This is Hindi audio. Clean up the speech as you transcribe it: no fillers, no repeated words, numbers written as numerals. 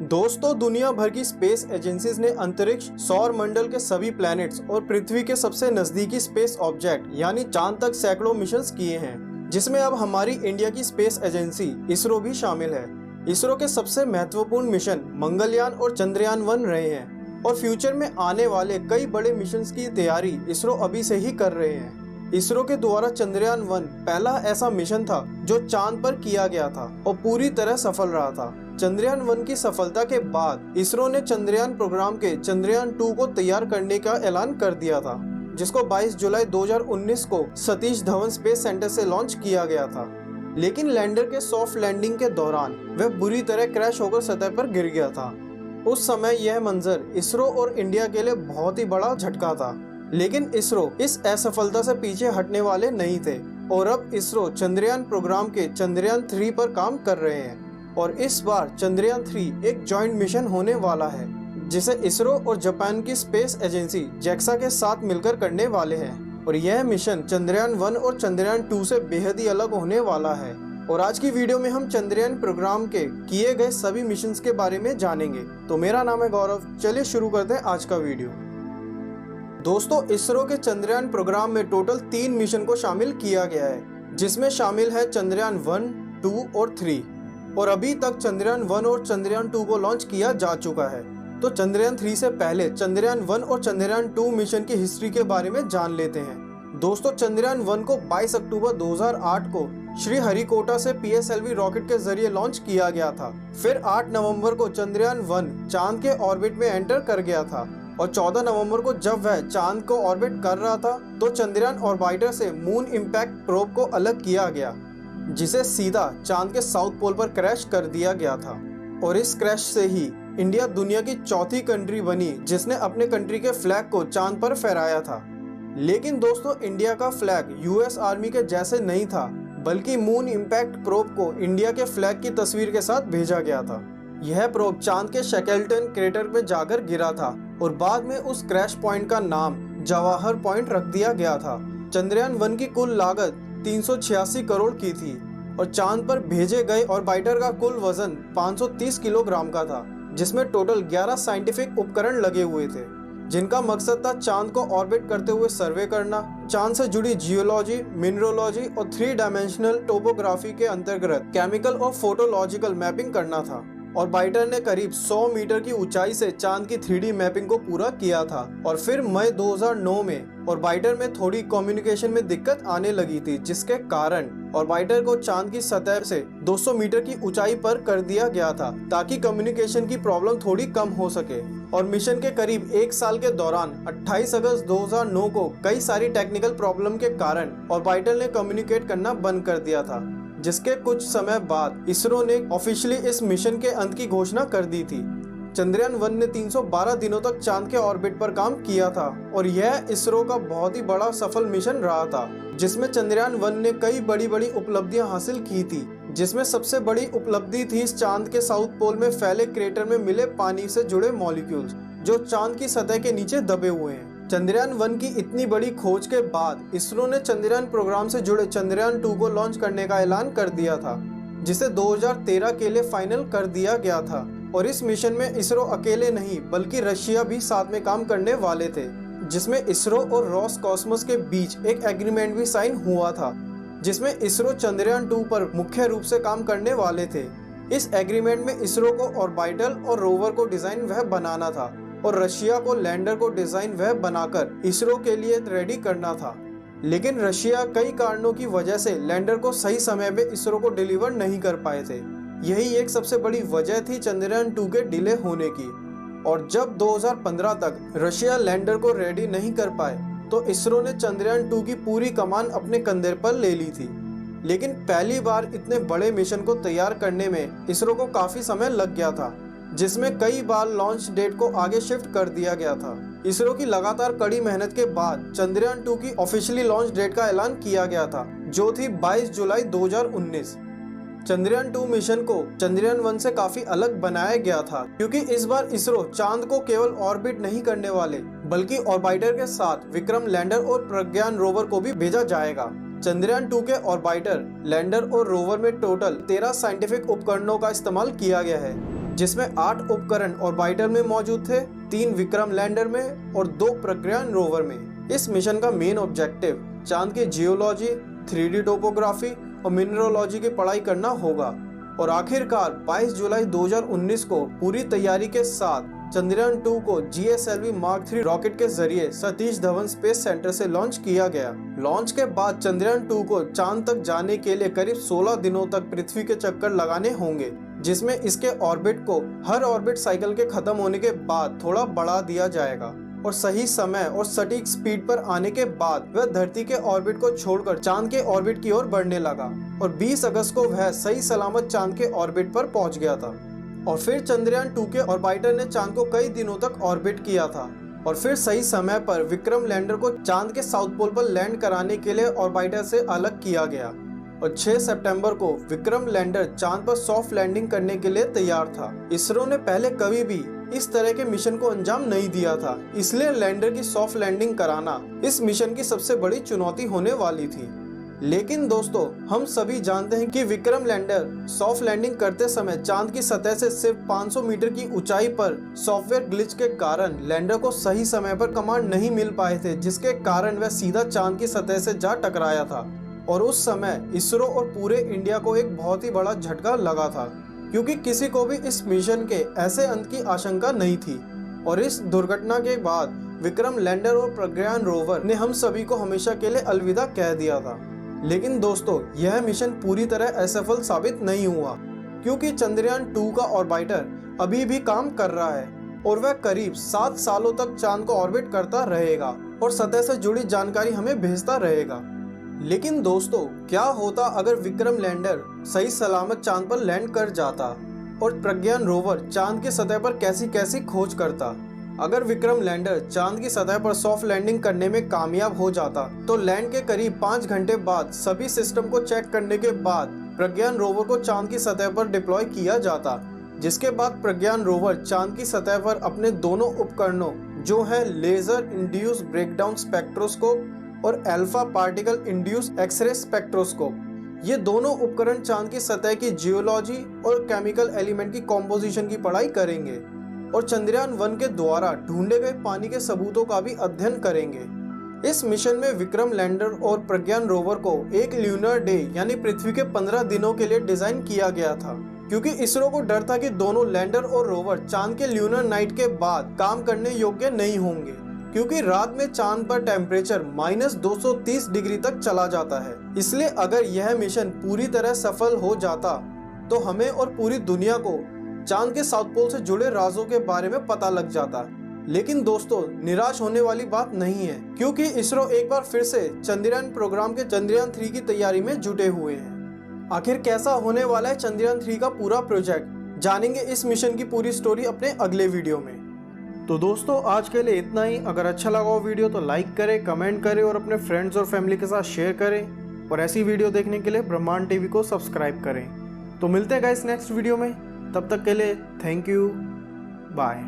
दोस्तों, दुनिया भर की स्पेस एजेंसीज ने अंतरिक्ष, सौर मंडल के सभी प्लैनेट्स और पृथ्वी के सबसे नजदीकी स्पेस ऑब्जेक्ट यानी चांद तक सैकड़ों मिशंस किए हैं, जिसमें अब हमारी इंडिया की स्पेस एजेंसी इसरो भी शामिल है। इसरो के सबसे महत्वपूर्ण मिशन मंगलयान और चंद्रयान-1 रहे हैं और फ्यूचर में आने वाले कई बड़े मिशंस की तैयारी इसरो अभी से ही कर रहे हैं। इसरो के द्वारा चंद्रयान-1 पहला ऐसा मिशन था जो चांद पर किया गया था और पूरी तरह सफल रहा था। चंद्रयान-1 की सफलता के बाद इसरो ने चंद्रयान प्रोग्राम के चंद्रयान-2 को तैयार करने का ऐलान कर दिया था, जिसको 22 जुलाई 2019 को सतीश धवन स्पेस सेंटर से लॉन्च किया गया था। लेकिन लैंडर के सॉफ्ट लैंडिंग के दौरान वह बुरी तरह क्रैश होकर सतह पर गिर गया था। उस समय यह मंजर इसरो और इंडिया के लिए बहुत ही बड़ा झटका था। लेकिन इसरो इस असफलता से पीछे हटने वाले नहीं थे और अब इसरो चंद्रयान प्रोग्राम के चंद्रयान-3 पर काम कर रहे हैं और इस बार चंद्रयान-3 एक जॉइंट मिशन होने वाला है, जिसे इसरो और जापान की स्पेस एजेंसी JAXA के साथ मिलकर करने वाले हैं। और यह मिशन चंद्रयान-1 और चंद्रयान-2 से बेहद ही अलग होने वाला है। और आज की वीडियो में हम चंद्रयान प्रोग्राम के किए गए सभी मिशंस के बारे में जानेंगे। तो मेरा नाम है गौरव, चलिए शुरू करते हैं आज का वीडियो। दोस्तों, इसरो के चंद्रयान प्रोग्राम में टोटल 3 मिशन को शामिल किया गया है, जिसमें शामिल है चंद्रयान-1, 2 और 3। और अभी तक चंद्रयान-1 और चंद्रयान-2 को लॉन्च किया जा चुका है। तो चंद्रयान-3 से पहले चंद्रयान-1 और चंद्रयान-2 मिशन की हिस्ट्री के बारे में जान लेते हैं। दोस्तों, चंद्रयान-1 को 22 अक्टूबर 2008 को श्रीहरिकोटा से PSLV रॉकेट के जरिए लॉन्च किया गया था। फिर 8 नवंबर को चंद्रयान-1 चांद के ऑर्बिट में एंटर कर गया था और 14 नवंबर को जब वह चांद को ऑर्बिट कर रहा था तो चंद्रयान ऑर्बिटर से मून इम्पैक्ट प्रोब को अलग किया गया, जिसे सीधा चांद के साउथ पोल पर क्रैश कर दिया गया था। और इस क्रैश से ही इंडिया दुनिया की चौथी कंट्री बनी जिसने अपने कंट्री के फ्लैग को चांद पर फहराया था। लेकिन दोस्तों, इंडिया का फ्लैग US आर्मी के जैसे नहीं था, बल्कि मून इम्पैक्ट प्रोब को इंडिया के फ्लैग की तस्वीर के साथ भेजा गया था। यह प्रोब चांद के शैकल्टन क्रेटर में जाकर गिरा था और बाद में उस क्रैश पॉइंट का नाम जवाहर पॉइंट रख दिया गया था। चंद्रयान-1 की कुल लागत 386 करोड़ की थी और चांद पर भेजे गए ऑर्बिटर का कुल वजन 530 किलोग्राम का था, जिसमें टोटल 11 साइंटिफिक उपकरण लगे हुए थे, जिनका मकसद था चांद को ऑर्बिट करते हुए सर्वे करना, चांद से जुड़ी जियोलॉजी, मिनरोलॉजी और 3 डायमेंशनल टोपोग्राफी के अंतर्गत केमिकल और फोटोलॉजिकल मैपिंग करना था। ऑर्बिटर ने करीब 100 मीटर की ऊंचाई से चांद की 3D मैपिंग को पूरा किया था। और फिर मई 2009 में ऑर्बिटर में थोड़ी कम्युनिकेशन में दिक्कत आने लगी थी, जिसके कारण ऑर्बिटर को चांद की सतह से 200 मीटर की ऊंचाई पर कर दिया गया था, ताकि कम्युनिकेशन की प्रॉब्लम थोड़ी कम हो सके। और मिशन के करीब 1 साल के दौरान 28 अगस्त 2009 को कई सारी टेक्निकल प्रॉब्लम के कारण ऑर्बिटर ने कम्युनिकेट करना बंद कर दिया था, जिसके कुछ समय बाद इसरो ने ऑफिशियली इस मिशन के अंत की घोषणा कर दी थी। चंद्रयान-1 ने 312 दिनों तक चांद के ऑर्बिट पर काम किया था और यह इसरो का बहुत ही बड़ा सफल मिशन रहा था, जिसमें चंद्रयान-1 ने कई बड़ी उपलब्धियां हासिल की थी, जिसमें सबसे बड़ी उपलब्धि थी चांद के साउथ पोल में फैले क्रेटर में मिले पानी से जुड़े मॉलिक्यूल्स, जो चांद की सतह के नीचे दबे हुए हैं। चंद्रयान-1 की इतनी बड़ी खोज के बाद इसरो ने चंद्रयान प्रोग्राम से जुड़े चंद्रयान-2 को लॉन्च करने का ऐलान कर दिया था, जिसे 2013 के लिए फाइनल कर दिया गया था। और इस मिशन में इसरो अकेले नहीं बल्कि रशिया भी साथ में काम करने वाले थे, जिसमें इसरो और रोसकॉस्मोस के बीच एक एग्रीमेंट भी साइन हुआ था, जिसमें इसरो चंद्रयान-2 पर मुख्य रूप से काम करने वाले थे। इस एग्रीमेंट में इसरो को ऑर्बिटर और रोवर को डिजाइन वह बनाना था और रशिया को लैंडर को डिजाइन वह बनाकर इसरो के लिए रेडी करना था। लेकिन रशिया कई कारणों की वजह से लैंडर को सही समय में इसरो को डिलीवर नहीं कर पाए थे। यही एक सबसे बड़ी वजह थी चंद्रयान-2 के डिले होने की। और जब 2015 तक रशिया लैंडर को रेडी नहीं कर पाए तो इसरो ने चंद्रयान-2 की पूरी कमान अपने कंधे पर ले ली थी। लेकिन पहली बार इतने बड़े मिशन को तैयार करने में इसरो को काफी समय लग गया था, जिसमें कई बार लॉन्च डेट को आगे शिफ्ट कर दिया गया था। इसरो की लगातार कड़ी मेहनत के बाद चंद्रयान-2 की ऑफिशियली लॉन्च डेट का ऐलान किया गया था, जो थी 22 जुलाई 2019। चंद्रयान-2 मिशन को चंद्रयान-1 से काफी अलग बनाया गया था, क्योंकि इस बार इसरो चांद को केवल ऑर्बिट नहीं करने वाले, बल्कि ऑर्बिटर के साथ विक्रम लैंडर और प्रज्ञान रोवर को भी भेजा जाएगा। चंद्रयान-2 के ऑर्बिटर, लैंडर और रोवर में टोटल 13 साइंटिफिक उपकरणों का इस्तेमाल किया गया है, जिसमें 8 उपकरण ऑर्बिटर में मौजूद थे, 3 विक्रम लैंडर में और 2 प्रज्ञान रोवर में। इस मिशन का मेन ऑब्जेक्टिव चांद की जियोलॉजी, 3D टोपोग्राफी और मिनरोलॉजी की पढ़ाई करना होगा और आखिरकार 22 जुलाई 2019 को पूरी तैयारी के साथ चंद्रयान 2 को GSLV Mark 3 रॉकेट के जरिए सतीश धवन स्पेस सेंटर से लॉन्च किया गया। लॉन्च के बाद चंद्रयान 2 को चांद तक जाने के लिए करीब 16 दिनों तक पृथ्वी के चक्कर लगाने होंगे, जिसमें इसके ऑर्बिट को हर ऑर्बिट साइकिल के खत्म होने के बाद थोड़ा बढ़ा दिया जाएगा और सही समय और सटीक स्पीड पर आने के बाद वह धरती के ऑर्बिट को छोड़कर चांद के ऑर्बिट की ओर बढ़ने लगा और 20 अगस्त को वह सही सलामत चांद के ऑर्बिट पर पहुंच गया था। और फिर चंद्रयान 2 के ऑर्बिटर ने चांद को कई दिनों तक ऑर्बिट किया था और फिर सही समय पर विक्रम लैंडर को चांद के साउथ पोल पर लैंड कराने के लिए ऑर्बिटर से अलग किया गया और 6 सितंबर को विक्रम लैंडर चांद पर सॉफ्ट लैंडिंग करने के लिए तैयार था। इसरो ने पहले कभी भी इस तरह के मिशन को अंजाम नहीं दिया था, इसलिए लैंडर की सॉफ्ट लैंडिंग कराना इस मिशन की सबसे बड़ी चुनौती होने वाली थी। लेकिन दोस्तों, हम सभी जानते हैं कि विक्रम लैंडर सॉफ्ट लैंडिंग करते समय चांद की सतह से सिर्फ 500 मीटर की ऊंचाई पर सॉफ्टवेयर ग्लिच के कारण लैंडर को सही समय पर कमांड नहीं मिल पाए थे, जिसके कारण वह सीधा चांद की सतह से जा टकराया था और उस समय इसरो और पूरे इंडिया को एक बहुत ही बड़ा झटका लगा था, क्योंकि किसी को भी इस मिशन के ऐसे अंत की आशंका नहीं थी। और इस दुर्घटना के बाद विक्रम लैंडर और प्रज्ञान रोवर ने हम सभी को हमेशा के लिए अलविदा कह दिया था। लेकिन दोस्तों, यह मिशन पूरी तरह असफल साबित नहीं हुआ, क्योंकि चंद्रयान 2 का ऑर्बिटर अभी भी काम कर रहा है और वह करीब 7 सालों तक चांद को ऑर्बिट करता रहेगा और सतह से जुड़ी जानकारी हमें भेजता रहेगा। लेकिन दोस्तों, क्या होता अगर विक्रम लैंडर सही सलामत चांद पर लैंड कर जाता और प्रज्ञान रोवर चांद की सतह पर कैसी कैसी खोज करता? अगर विक्रम लैंडर चांद की सतह पर सॉफ्ट लैंडिंग करने में कामयाब हो जाता तो लैंड के करीब 5 घंटे बाद सभी सिस्टम को चेक करने के बाद प्रज्ञान रोवर को चांद की सतह पर डिप्लॉय किया जाता, जिसके बाद प्रज्ञान रोवर चांद की सतह पर अपने दोनों उपकरणों जो है लेजर इंड्यूस ब्रेकडाउन स्पेक्ट्रोस्कोप और alpha particle induce x-ray spectroscope, ये दोनों उपकरण चांद की सतह की जियोलॉजी और केमिकल एलिमेंट की कॉम्पोजिशन की पढ़ाई करेंगे और चंद्रयान 1 के द्वारा ढूंढे गए पानी के सबूतों का भी अध्ययन करेंगे। इस मिशन में विक्रम लैंडर और प्रज्ञान रोवर को एक ल्यूनर डे यानी पृथ्वी के 15 दिनों के लिए डिजाइन किया गया था, क्योंकि इसरो को डर था कि दोनों लैंडर और रोवर चांद के ल्यूनर नाइट के बाद काम करने योग्य नहीं होंगे, क्योंकि रात में चांद पर टेम्परेचर -230 डिग्री तक चला जाता है। इसलिए अगर यह मिशन पूरी तरह सफल हो जाता तो हमें और पूरी दुनिया को चांद के साउथ पोल से जुड़े राजों के बारे में पता लग जाता। लेकिन दोस्तों, निराश होने वाली बात नहीं है, क्योंकि इसरो एक बार फिर से चंद्रयान प्रोग्राम के चंद्रयान 3 की तैयारी में जुटे हुए हैं। आखिर कैसा होने वाला है चंद्रयान 3 का पूरा प्रोजेक्ट, जानेंगे इस मिशन की पूरी स्टोरी अपने अगले वीडियो में। तो दोस्तों, आज के लिए इतना ही। अगर अच्छा लगा हो वीडियो तो लाइक करें, कमेंट करें और अपने फ्रेंड्स और फैमिली के साथ शेयर करें और ऐसी वीडियो देखने के लिए ब्रह्मांड टीवी को सब्सक्राइब करें। तो मिलते हैं गाइस नेक्स्ट वीडियो में, तब तक के लिए थैंक यू, बाय।